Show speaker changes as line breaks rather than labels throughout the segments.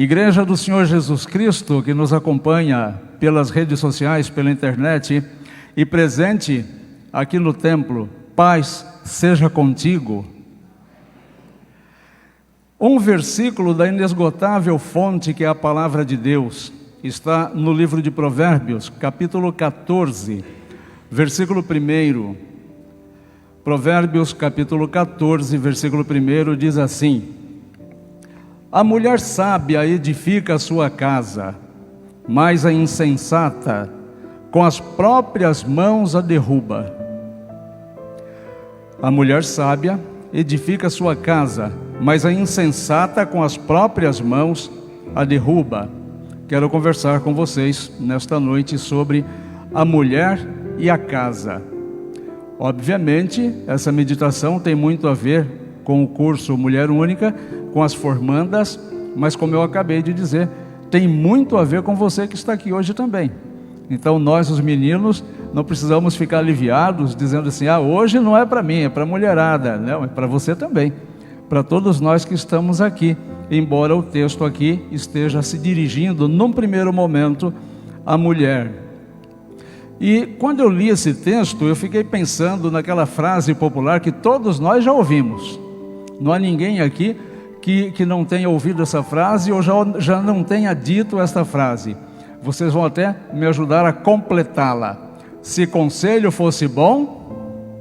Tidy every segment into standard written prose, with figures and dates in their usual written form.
Igreja do Senhor Jesus Cristo, que nos acompanha pelas redes sociais, pela internet e presente aqui no templo, paz seja contigo. Um versículo da inesgotável fonte que é a palavra de Deus está no livro de Provérbios, capítulo 14, versículo 1. Provérbios, capítulo 14, versículo 1 diz assim: a mulher sábia edifica a sua casa, mas a insensata com as próprias mãos a derruba. A mulher sábia edifica a sua casa, mas a insensata com as próprias mãos a derruba. Quero conversar com vocês nesta noite sobre a mulher e a casa. Obviamente, essa meditação tem muito a ver com o curso Mulher Única, com as formandas, mas como eu acabei de dizer, tem muito a ver com você que está aqui hoje também. Então nós, os meninos, não precisamos ficar aliviados, dizendo assim, hoje não é para mim, é para a mulherada. Não, é para você também, para todos nós que estamos aqui, embora o texto aqui esteja se dirigindo, num primeiro momento, à mulher. E quando eu li esse texto, eu fiquei pensando naquela frase popular que todos nós já ouvimos. Não há ninguém aqui que não tenha ouvido essa frase ou já não tenha dito esta frase. Vocês vão até me ajudar a completá-la. Se conselho fosse bom,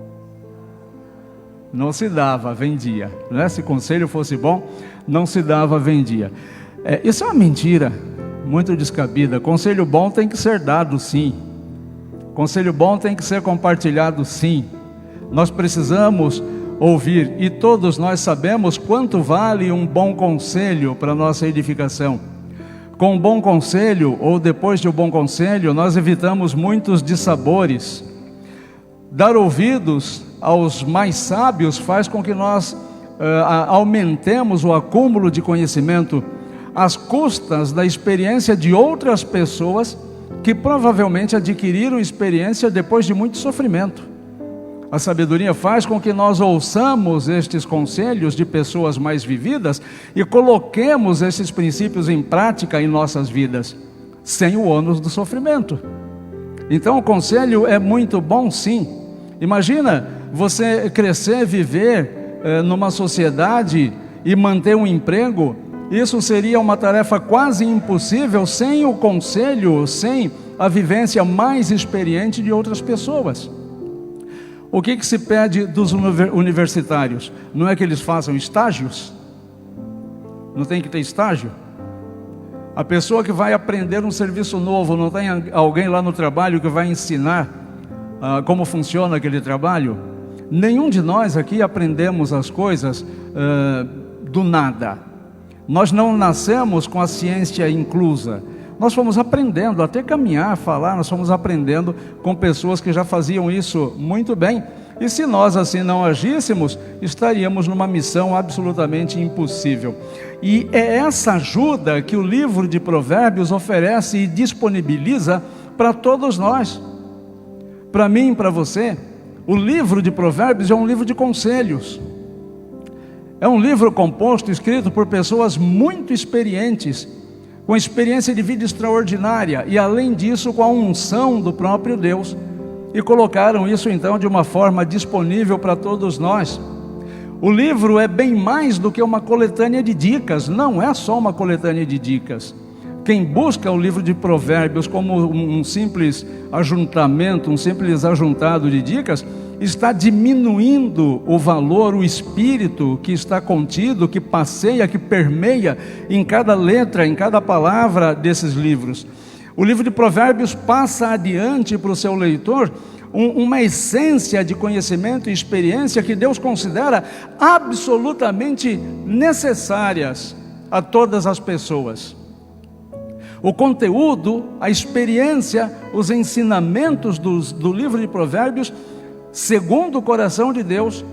não se dava, vendia, né? Se conselho fosse bom, não se dava, vendia. Isso é uma mentira muito descabida. Conselho bom tem que ser dado, sim. Conselho bom tem que ser compartilhado, sim. Nós precisamos ouvir, e todos nós sabemos quanto vale um bom conselho para a nossa edificação. Com um bom conselho, ou depois de um bom conselho, nós evitamos muitos dissabores. Dar ouvidos aos mais sábios faz com que nós aumentemos o acúmulo de conhecimento às custas da experiência de outras pessoas que provavelmente adquiriram experiência depois de muito sofrimento. A sabedoria faz com que nós ouçamos estes conselhos de pessoas mais vividas e coloquemos esses princípios em prática em nossas vidas, sem o ônus do sofrimento. Então o conselho é muito bom, sim. Imagina você crescer, viver numa sociedade e manter um emprego. Isso seria uma tarefa quase impossível sem o conselho, sem a vivência mais experiente de outras pessoas. O que se pede dos universitários? Não é que eles façam estágios? Não tem que ter estágio? A pessoa que vai aprender um serviço novo, não tem alguém lá no trabalho que vai ensinar como funciona aquele trabalho? Nenhum de nós aqui aprendemos as coisas do nada. Nós não nascemos com a ciência inclusa. Nós fomos aprendendo, até caminhar, falar, nós fomos aprendendo com pessoas que já faziam isso muito bem. E se nós assim não agíssemos, estaríamos numa missão absolutamente impossível. E é essa ajuda que o livro de Provérbios oferece e disponibiliza para todos nós. Para mim e para você, o livro de Provérbios é um livro de conselhos. É um livro composto, escrito por pessoas muito experientes, com experiência de vida extraordinária, e além disso com a unção do próprio Deus, e colocaram isso então de uma forma disponível para todos nós. O livro é bem mais do que uma coletânea de dicas, não é só uma coletânea de dicas. Quem busca o livro de Provérbios como um simples ajuntamento, um simples ajuntado de dicas, está diminuindo o valor, o espírito que está contido, que passeia, que permeia em cada letra, em cada palavra desses livros. O livro de Provérbios passa adiante para o seu leitor uma essência de conhecimento e experiência que Deus considera absolutamente necessárias a todas as pessoas. O conteúdo, a experiência, os ensinamentos do livro de Provérbios, segundo o coração de Deus,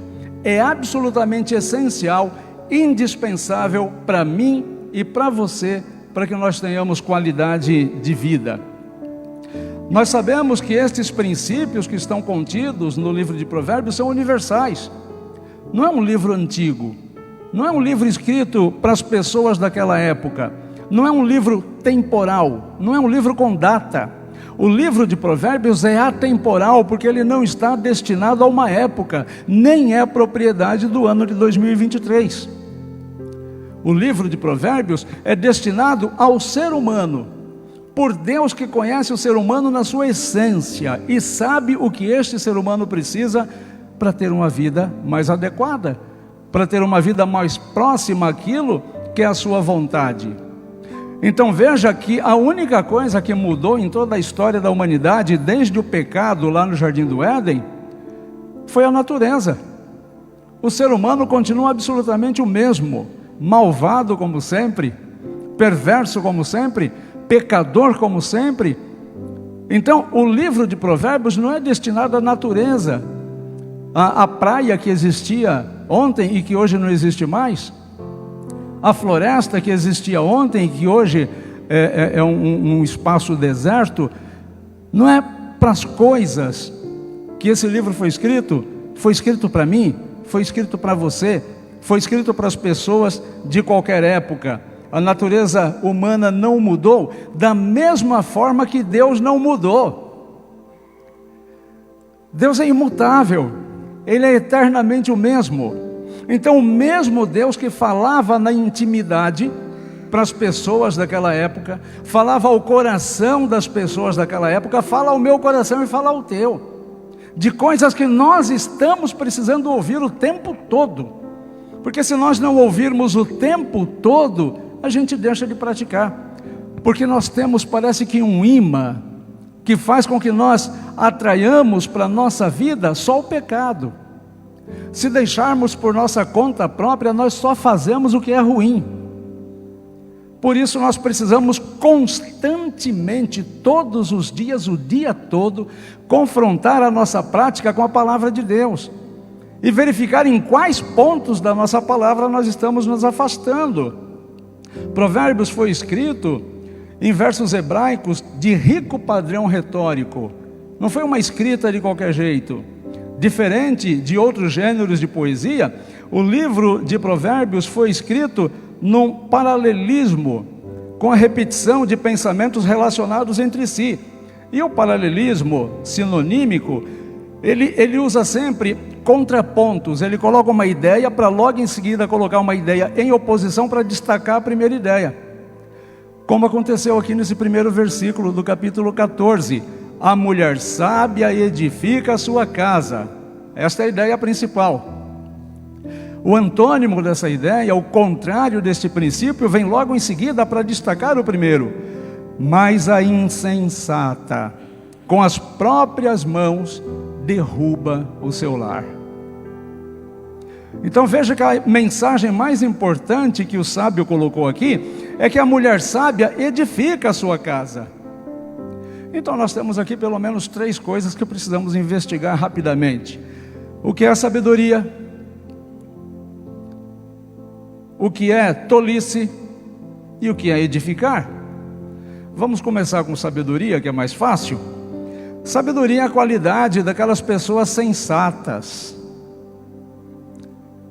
é absolutamente essencial, indispensável para mim e para você, para que nós tenhamos qualidade de vida. Nós sabemos que estes princípios que estão contidos no livro de Provérbios são universais. Não é um livro antigo, não é um livro escrito para as pessoas daquela época. não é um livro temporal, não é um livro com data. O livro de Provérbios é atemporal, porque ele não está destinado a uma época, nem é propriedade do ano de 2023. O livro de Provérbios é destinado ao ser humano, por Deus, que conhece o ser humano na sua essência e sabe o que este ser humano precisa para ter uma vida mais adequada, para ter uma vida mais próxima àquilo que é a sua vontade. Então veja que a única coisa que mudou em toda a história da humanidade, desde o pecado lá no Jardim do Éden, foi a natureza. O ser humano continua absolutamente o mesmo, malvado como sempre, perverso como sempre, pecador como sempre. Então o livro de Provérbios não é destinado à natureza, à praia que existia ontem e que hoje não existe mais, a floresta que existia ontem e que hoje é um espaço deserto. Não é para as coisas que esse livro foi escrito para mim, foi escrito para você, foi escrito para as pessoas de qualquer época. A natureza humana não mudou, da mesma forma que Deus não mudou. Deus é imutável, Ele é eternamente o mesmo. Então o mesmo Deus que falava na intimidade para as pessoas daquela época, falava ao coração das pessoas daquela época, fala ao meu coração e fala ao teu, de coisas que nós estamos precisando ouvir o tempo todo, porque se nós não ouvirmos o tempo todo, a gente deixa de praticar, porque nós temos, parece que um imã, que faz com que nós atraiamos para a nossa vida só o pecado. Se deixarmos por nossa conta própria, nós só fazemos o que é ruim. Por isso nós precisamos constantemente, todos os dias, o dia todo, confrontar a nossa prática com a palavra de Deus e verificar em quais pontos da nossa palavra nós estamos nos afastando. Provérbios foi escrito em versos hebraicos de rico padrão retórico, não foi uma escrita de qualquer jeito. Diferente de outros gêneros de poesia, o livro de Provérbios foi escrito num paralelismo, com a repetição de pensamentos relacionados entre si. E o paralelismo sinonímico, ele usa sempre contrapontos, ele coloca uma ideia para logo em seguida colocar uma ideia em oposição para destacar a primeira ideia. Como aconteceu aqui nesse primeiro versículo do capítulo 14. A mulher sábia edifica a sua casa. Esta é a ideia principal. O antônimo dessa ideia, o contrário deste princípio, vem logo em seguida para destacar o primeiro. Mas a insensata, com as próprias mãos, derruba o seu lar. Então veja que a mensagem mais importante que o sábio colocou aqui é que a mulher sábia edifica a sua casa. Então nós temos aqui pelo menos 3 coisas que precisamos investigar rapidamente. O que é sabedoria? O que é tolice? E o que é edificar? Vamos começar com sabedoria, que é mais fácil. Sabedoria é a qualidade daquelas pessoas sensatas.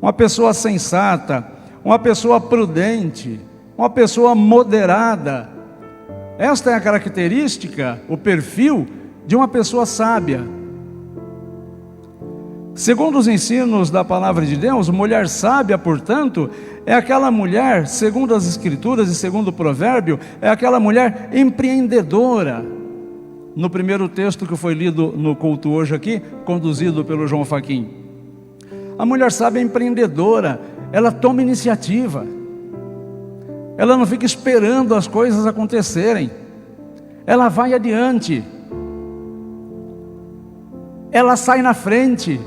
Uma pessoa sensata, uma pessoa prudente, uma pessoa moderada. Esta é a característica, o perfil de uma pessoa sábia. Segundo os ensinos da palavra de Deus, mulher sábia, portanto, é aquela mulher, segundo as Escrituras e segundo o provérbio, é aquela mulher empreendedora. No primeiro texto que foi lido no culto hoje aqui, conduzido pelo João Faquim. A mulher sábia é empreendedora, ela toma iniciativa. Ela não fica esperando as coisas acontecerem. Ela vai adiante. Ela sai na frente.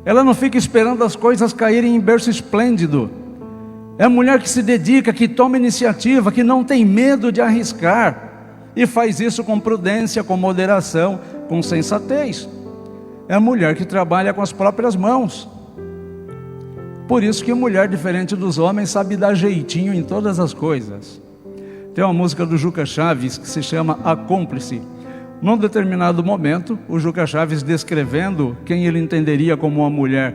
Ela não fica esperando as coisas caírem em berço esplêndido. É a mulher que se dedica, que toma iniciativa, que não tem medo de arriscar. E faz isso com prudência, com moderação, com sensatez. É a mulher que trabalha com as próprias mãos. Por isso que a mulher, diferente dos homens, sabe dar jeitinho em todas as coisas. Tem uma música do Juca Chaves que se chama A Cúmplice. Num determinado momento, o Juca Chaves descrevendo quem ele entenderia como uma mulher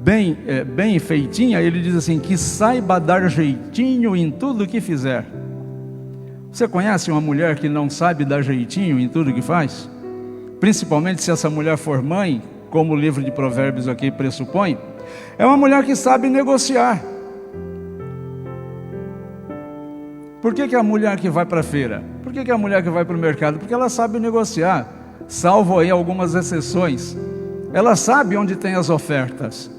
bem feitinha, ele diz assim, que saiba dar jeitinho em tudo que fizer. Você conhece uma mulher que não sabe dar jeitinho em tudo que faz? Principalmente se essa mulher for mãe, como o livro de Provérbios aqui pressupõe, é uma mulher que sabe negociar. Por que a mulher que vai para a feira? Por que a mulher que vai para o mercado? Porque ela sabe negociar, salvo aí algumas exceções. Ela sabe onde tem as ofertas.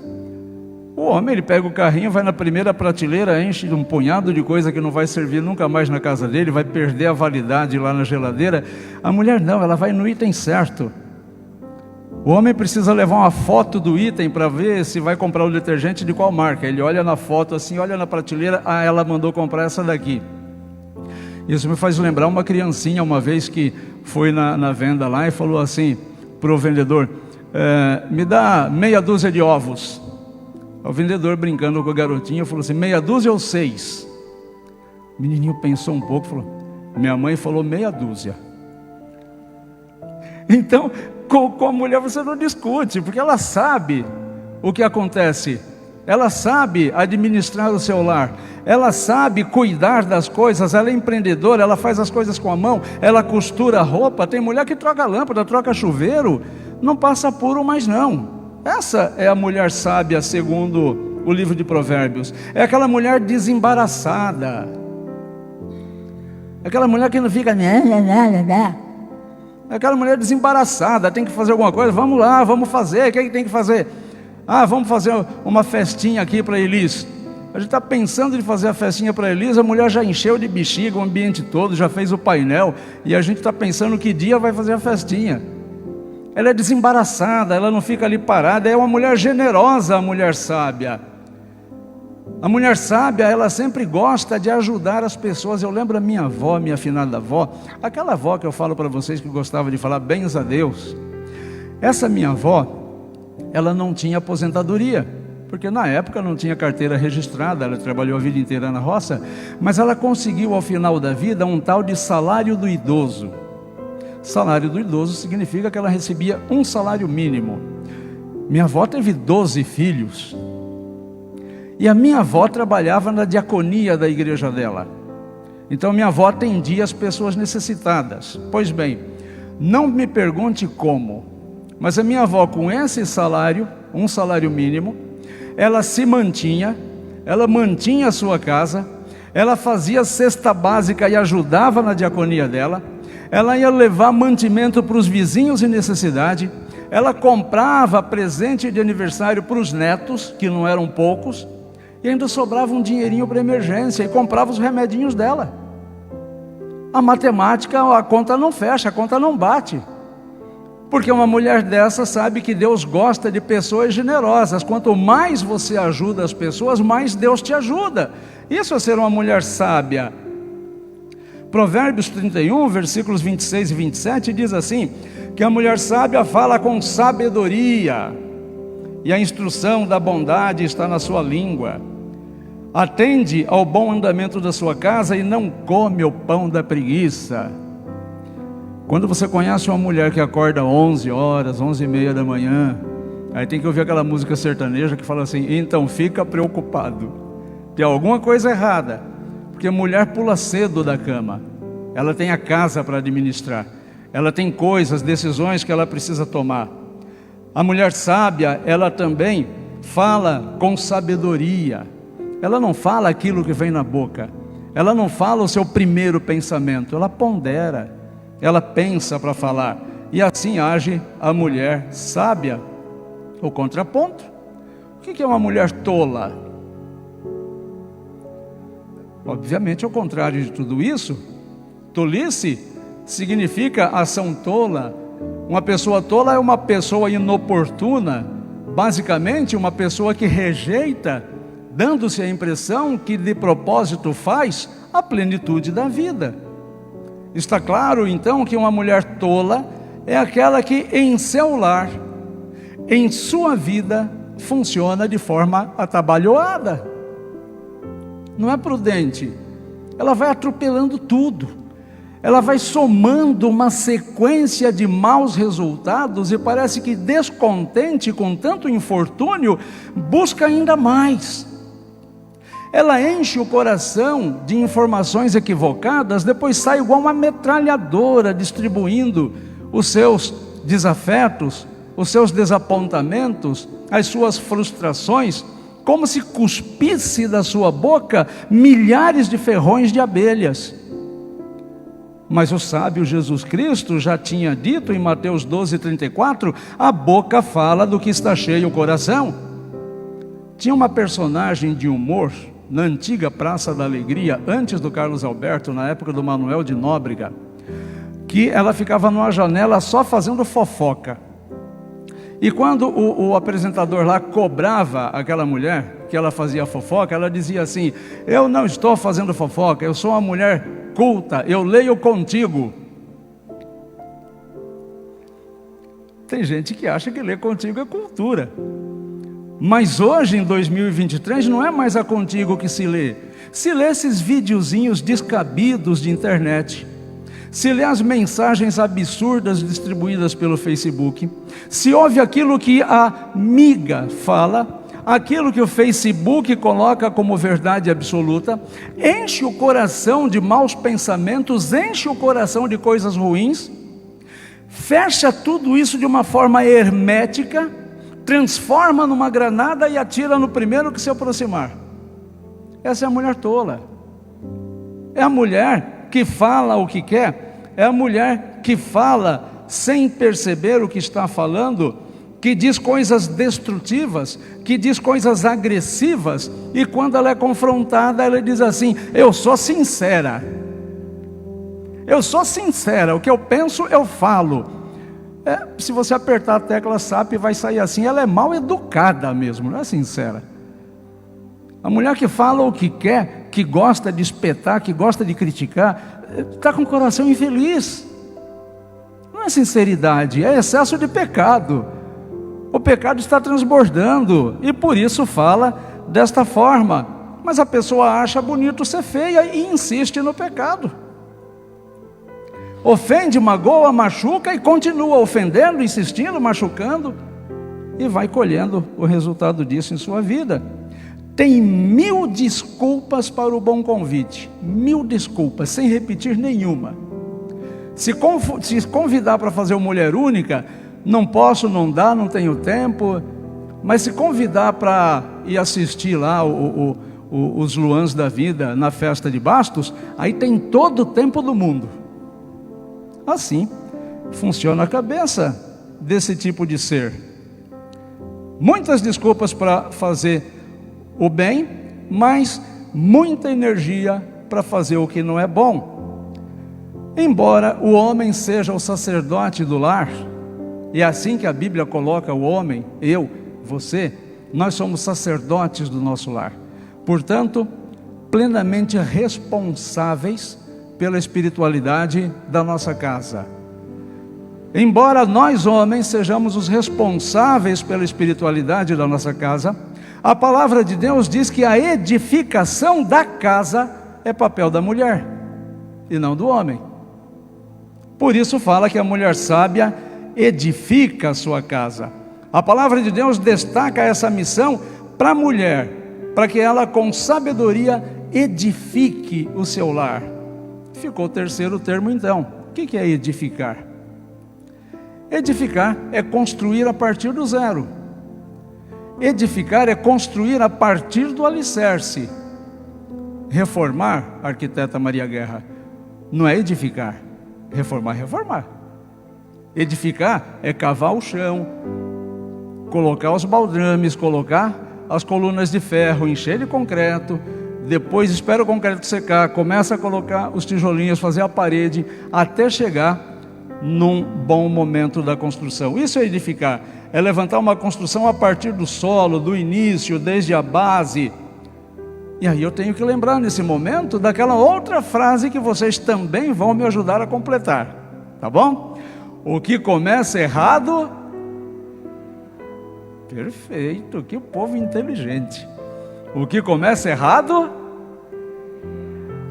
O homem, ele pega o carrinho, vai na primeira prateleira, enche de um punhado de coisa que não vai servir nunca mais na casa dele, vai perder a validade lá na geladeira. A mulher não, ela vai no item certo. O homem precisa levar uma foto do item para ver se vai comprar o detergente de qual marca. Ele olha na foto assim, olha na prateleira, ela mandou comprar essa daqui. Isso me faz lembrar uma criancinha uma vez que foi na venda lá e falou assim para o vendedor, me dá meia dúzia de ovos. O vendedor, brincando com a garotinha, falou assim, meia dúzia ou 6? O menininho pensou um pouco, falou, minha mãe falou meia dúzia. Então, com a mulher você não discute, porque ela sabe o que acontece. Ela sabe administrar o seu lar, ela sabe cuidar das coisas, ela é empreendedora, ela faz as coisas com a mão, ela costura roupa. Tem mulher que troca lâmpada, troca chuveiro, não passa apuro mais não. Essa é a mulher sábia, segundo o livro de Provérbios. É aquela mulher desembaraçada, aquela mulher que não fica... É aquela mulher desembaraçada, tem que fazer alguma coisa, vamos lá, vamos fazer, o que é que tem que fazer? Vamos fazer uma festinha aqui para Elis. A gente está pensando em fazer a festinha para Elis, a mulher já encheu de bexiga o ambiente todo, já fez o painel, e a gente está pensando que dia vai fazer a festinha. Ela é desembaraçada, ela não fica ali parada, é uma mulher generosa, a mulher sábia. A mulher sábia, ela sempre gosta de ajudar as pessoas. Eu lembro a minha avó, minha afinada avó, aquela avó que eu falo para vocês que gostava de falar bens a Deus. Essa minha avó, ela não tinha aposentadoria, porque na época não tinha carteira registrada, ela trabalhou a vida inteira na roça, mas ela conseguiu ao final da vida um tal de salário do idoso. Salário do idoso significa que ela recebia um salário mínimo. Minha avó teve 12 filhos. E a minha avó trabalhava na diaconia da igreja dela. Então minha avó atendia as pessoas necessitadas. Pois bem, não me pergunte como, mas a minha avó, com esse salário, um salário mínimo, ela se mantinha, ela mantinha a sua casa, ela fazia cesta básica e ajudava na diaconia dela, ela ia levar mantimento para os vizinhos em necessidade, ela comprava presente de aniversário para os netos, que não eram poucos, e ainda sobrava um dinheirinho para emergência, e comprava os remedinhos dela. A matemática, a conta não fecha, a conta não bate, porque uma mulher dessa sabe que Deus gosta de pessoas generosas. Quanto mais você ajuda as pessoas, mais Deus te ajuda. Isso é ser uma mulher sábia. Provérbios 31, versículos 26 e 27 diz assim, que a mulher sábia fala com sabedoria, e a instrução da bondade está na sua língua. Atende ao bom andamento da sua casa e não come o pão da preguiça. Quando você conhece uma mulher que acorda 11 horas, 11h30 da manhã, aí tem que ouvir aquela música sertaneja que fala assim, então fica preocupado, tem alguma coisa errada, porque a mulher pula cedo da cama, ela tem a casa para administrar, ela tem coisas, decisões que ela precisa tomar. A mulher sábia, ela também fala com sabedoria, ela não fala aquilo que vem na boca, ela não fala o seu primeiro pensamento, ela pondera, ela pensa para falar, e assim age a mulher sábia. O contraponto, o que é uma mulher tola? Obviamente, ao contrário de tudo isso, tolice significa ação tola. Uma pessoa tola é uma pessoa inoportuna, basicamente uma pessoa que rejeita, dando-se a impressão que de propósito faz a plenitude da vida. Está claro então que uma mulher tola é aquela que em seu lar, em sua vida, funciona de forma atabalhoada. Não é prudente, ela vai atropelando tudo, ela vai somando uma sequência de maus resultados e parece que, descontente com tanto infortúnio, busca ainda mais. Ela enche o coração de informações equivocadas, depois sai igual uma metralhadora distribuindo os seus desafetos, os seus desapontamentos, as suas frustrações, como se cuspisse da sua boca milhares de ferrões de abelhas. Mas o sábio Jesus Cristo já tinha dito em Mateus 12:34, a boca fala do que está cheio o coração. Tinha uma personagem de humor na antiga Praça da Alegria, antes do Carlos Alberto, na época do Manuel de Nóbrega, que ela ficava numa janela só fazendo fofoca. E quando o apresentador lá cobrava aquela mulher que ela fazia fofoca, ela dizia assim: eu não estou fazendo fofoca, eu sou uma mulher culta, eu leio contigo. Tem gente que acha que ler contigo é cultura. Mas hoje, em 2023, não é mais a contigo que se lê. Se lê esses videozinhos descabidos de internet, se lê as mensagens absurdas distribuídas pelo Facebook, se ouve aquilo que a amiga fala, aquilo que o Facebook coloca como verdade absoluta, enche o coração de maus pensamentos, enche o coração de coisas ruins, fecha tudo isso de uma forma hermética, transforma numa granada e atira no primeiro que se aproximar. Essa é a mulher tola. É a mulher que fala o que quer, é a mulher que fala sem perceber o que está falando, que diz coisas destrutivas, que diz coisas agressivas, e quando ela é confrontada, ela diz assim: eu sou sincera. Eu sou sincera, o que eu penso eu falo. Se você apertar a tecla SAP vai sair assim. Ela é mal educada mesmo, não é sincera. A mulher que fala o que quer, que gosta de espetar, que gosta de criticar, está com o coração infeliz. Não é sinceridade, é excesso de pecado. O pecado está transbordando e por isso fala desta forma. Mas a pessoa acha bonito ser feia e insiste no pecado. Ofende, magoa, machuca e continua ofendendo, insistindo, machucando, e vai colhendo o resultado disso em sua vida. Tem 1000 desculpas para o bom convite, 1000 desculpas, sem repetir nenhuma. Se convidar para fazer uma mulher única, não posso, não dá, não tenho tempo. Mas se convidar para ir assistir lá os Luans da vida na festa de Bastos, aí tem todo o tempo do mundo. Assim funciona a cabeça desse tipo de ser. Muitas desculpas para fazer o bem, mas muita energia para fazer o que não é bom. Embora o homem seja o sacerdote do lar, e é assim que a Bíblia coloca o homem, eu, você, nós somos sacerdotes do nosso lar. Portanto, plenamente responsáveis pela espiritualidade da nossa casa. Embora nós homens sejamos os responsáveis pela espiritualidade da nossa casa, a palavra de Deus diz que a edificação da casa é papel da mulher e não do homem. Por isso fala que a mulher sábia edifica a sua casa. A palavra de Deus destaca essa missão para a mulher, para que ela com sabedoria edifique o seu lar. Ficou o terceiro termo então. O que é edificar? Edificar é construir a partir do zero. Edificar é construir a partir do alicerce. Reformar, arquiteta Maria Guerra, não é edificar. Reformar é reformar. Edificar é cavar o chão, colocar os baldrames, colocar as colunas de ferro, encher de concreto, depois espera o concreto secar, começa a colocar os tijolinhos, fazer a parede, até chegar num bom momento da construção. Isso é edificar, é levantar uma construção a partir do solo, do início, desde a base. E aí eu tenho que lembrar nesse momento daquela outra frase que vocês também vão me ajudar a completar, tá bom? O que começa errado... Perfeito, que povo inteligente. O que começa errado,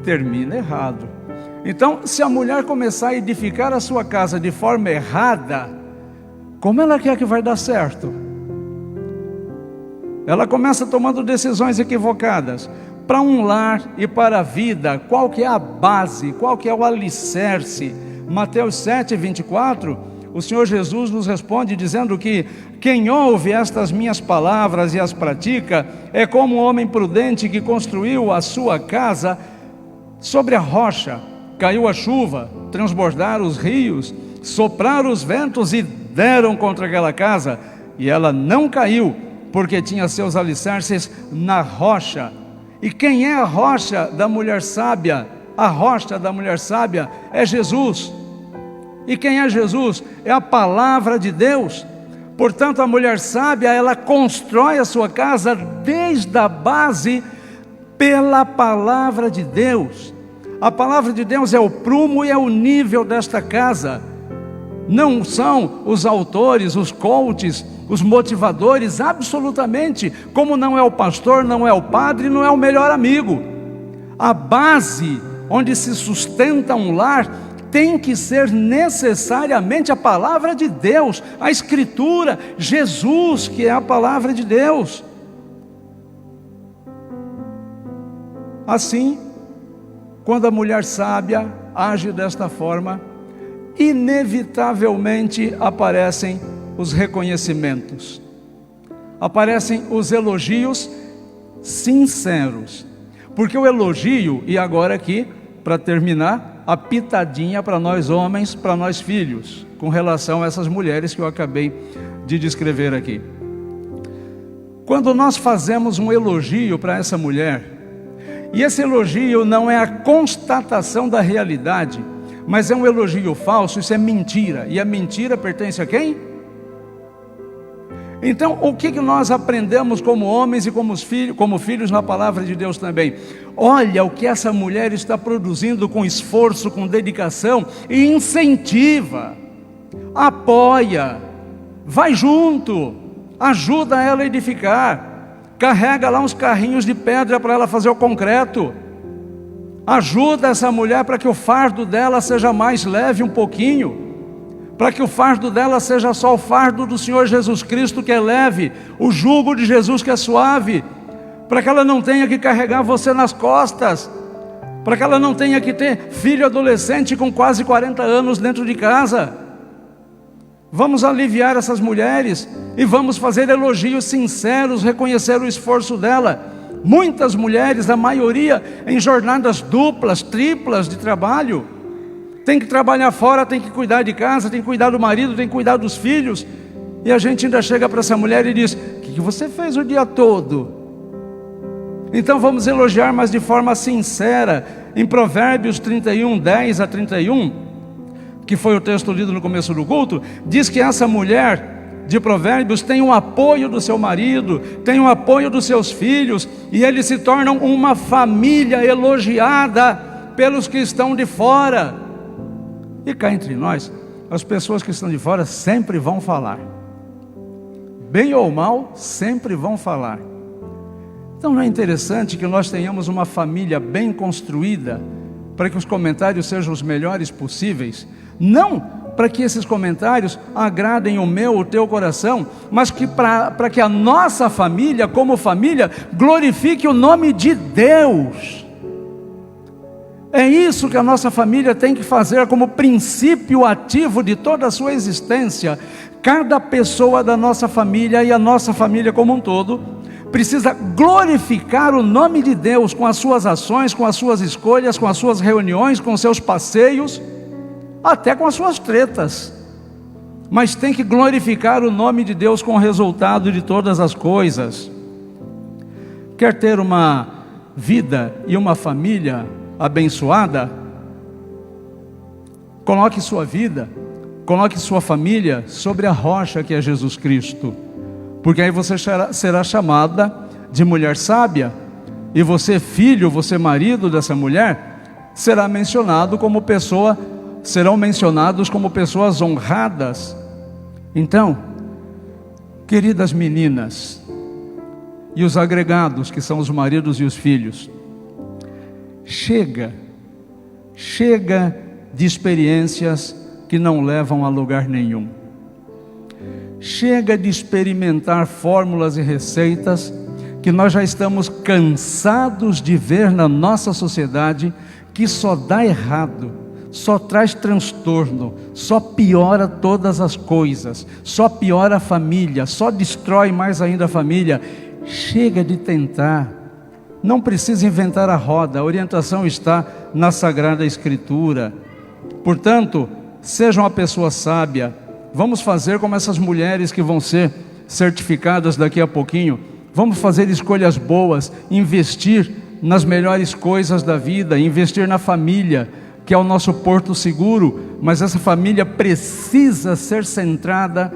termina errado. Então, se a mulher começar a edificar a sua casa de forma errada, como ela quer que vai dar certo? Ela começa tomando decisões equivocadas. Para um lar e para a vida, qual que é a base, qual que é o alicerce? Mateus 7:24, o Senhor Jesus nos responde dizendo que quem ouve estas minhas palavras e as pratica, é como um homem prudente que construiu a sua casa sobre a rocha. Caiu a chuva, transbordaram os rios, sopraram os ventos e deram contra aquela casa, e ela não caiu, porque tinha seus alicerces na rocha. E quem é a rocha da mulher sábia? A rocha da mulher sábia é Jesus. E quem é Jesus? É a palavra de Deus. Portanto, a mulher sábia, ela constrói a sua casa desde a base pela palavra de Deus. A palavra de Deus é o prumo e é o nível desta casa. Não são os autores, os coaches, os motivadores, absolutamente, como não é o pastor, não é o padre, não é o melhor amigo. A base onde se sustenta um lar tem que ser necessariamente a palavra de Deus, a Escritura, Jesus, que é a palavra de Deus. Assim, quando a mulher sábia age desta forma, inevitavelmente aparecem os reconhecimentos, aparecem os elogios sinceros, porque o elogio, e agora aqui, para terminar, a pitadinha para nós homens, para nós filhos, com relação a essas mulheres que eu acabei de descrever aqui. Quando nós fazemos um elogio para essa mulher, e esse elogio não é a constatação da realidade, mas é um elogio falso, isso é mentira. E a mentira pertence a quem? Então, o que nós aprendemos como homens e como filhos na palavra de Deus também? Olha o que essa mulher está produzindo com esforço, com dedicação, e incentiva, apoia, vai junto, ajuda ela a edificar. Carrega lá uns carrinhos de pedra para ela fazer o concreto. Ajuda essa mulher para que o fardo dela seja mais leve um pouquinho. Para que o fardo dela seja só o fardo do Senhor Jesus Cristo, que é leve. O jugo de Jesus, que é suave. Para que ela não tenha que carregar você nas costas. Para que ela não tenha que ter filho adolescente com quase 40 anos dentro de casa. Vamos aliviar essas mulheres e vamos fazer elogios sinceros, reconhecer o esforço dela. Muitas mulheres, a maioria em jornadas duplas, triplas de trabalho, tem que trabalhar fora, tem que cuidar de casa, tem que cuidar do marido, tem que cuidar dos filhos, e a gente ainda chega para essa mulher e diz: o que você fez o dia todo? Então vamos elogiar, mas de forma sincera. Em Provérbios 31, 10 a 31, que foi o texto lido no começo do culto, diz que essa mulher de Provérbios tem o apoio do seu marido, tem o apoio dos seus filhos, e eles se tornam uma família elogiada pelos que estão de fora. E cá entre nós, as pessoas que estão de fora sempre vão falar, bem ou mal, sempre vão falar. Então não é interessante que nós tenhamos uma família bem construída, para que os comentários sejam os melhores possíveis? Não para que esses comentários agradem o meu, o teu coração, mas que para que a nossa família, como família, glorifique o nome de Deus. É isso que a nossa família tem que fazer como princípio ativo de toda a sua existência. Cada pessoa da nossa família e a nossa família como um todo precisa glorificar o nome de Deus com as suas ações, com as suas escolhas, com as suas reuniões, com os seus passeios, até com as suas tretas, mas tem que glorificar o nome de Deus com o resultado de todas as coisas. Quer ter uma vida e uma família abençoada? Coloque sua vida, coloque sua família sobre a rocha que é Jesus Cristo, porque aí você será chamada de mulher sábia, e você, filho, você, marido dessa mulher, serão mencionados como pessoas honradas. Então, queridas meninas, e os agregados, que são os maridos e os filhos, chega Chega de experiências que não levam a lugar nenhum. Chega de experimentar fórmulas e receitas que nós já estamos cansados de ver na nossa sociedade, que só dá errado, só traz transtorno, só piora todas as coisas, só piora a família, só destrói mais ainda a família. Chega de tentar, não precisa inventar a roda, a orientação está na Sagrada Escritura. Portanto, seja uma pessoa sábia. Vamos fazer como essas mulheres que vão ser certificadas daqui a pouquinho. Vamos fazer escolhas boas, investir nas melhores coisas da vida, investir na família, que é o nosso porto seguro, mas essa família precisa ser centrada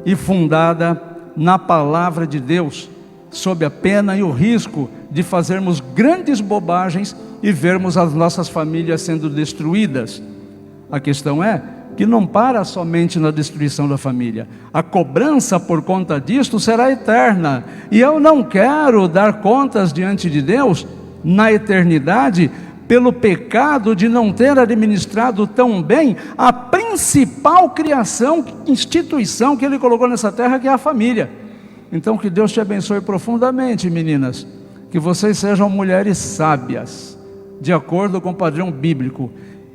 e fundada na palavra de Deus, sob a pena e o risco de fazermos grandes bobagens e vermos as nossas famílias sendo destruídas. A questão é que não para somente na destruição da família. A cobrança por conta disto será eterna. E eu não quero dar contas diante de Deus na eternidade pelo pecado de não ter administrado tão bem a principal criação, instituição que Ele colocou nessa terra, que é a família. Então que Deus te abençoe profundamente, meninas. Que vocês sejam mulheres sábias, de acordo com o padrão bíblico.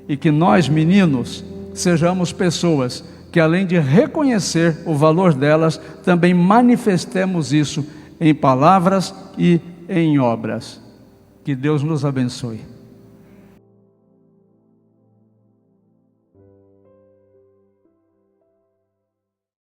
E que nós, meninos, sejamos pessoas que, além de reconhecer o valor delas, também manifestemos isso em palavras e em obras. Que Deus nos abençoe.